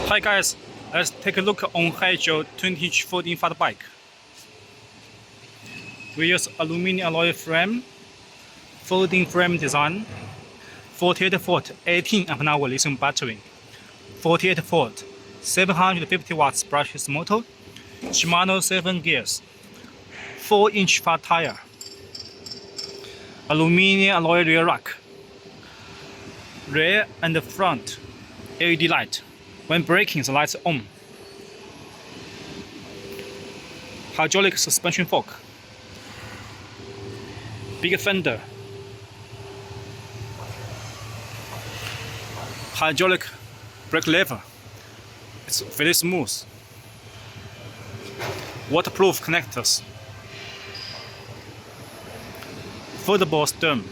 Hi guys, let's take a look on Haizhou 20-inch folding fat bike. We use aluminum alloy frame, folding frame design, 48-volt 18 Ah lithium battery, 48-volt 750 watts brushless motor, Shimano 7 gears, 4-inch fat tire, aluminum alloy rear rack, rear and front LED light. When braking, the lights on. Hydraulic suspension fork. Big fender. Hydraulic brake lever. It's very smooth. Waterproof connectors. Foldable stem.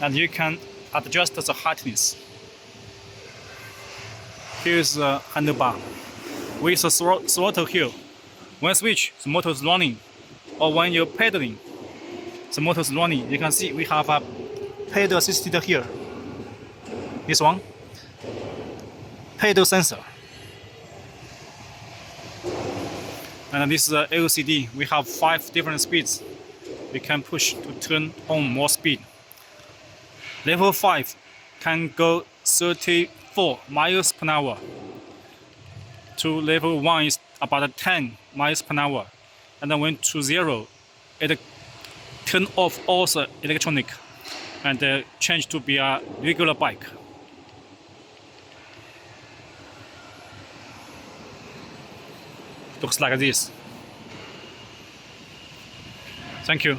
And you can adjust the heightness. Here's the handlebar with a throttle here. When switch, the motor is running, or when you're pedaling, the motor is running. You can see we have a pedal assisted here. This one, pedal sensor. And this is LCD. We have 5 different speeds. We can push to turn on more speed. Level 5 can go 34 miles per hour. To level 1 is about 10 miles per hour. And then when to 0, it turn off all the electronic and change to be a regular bike. Looks like this. Thank you.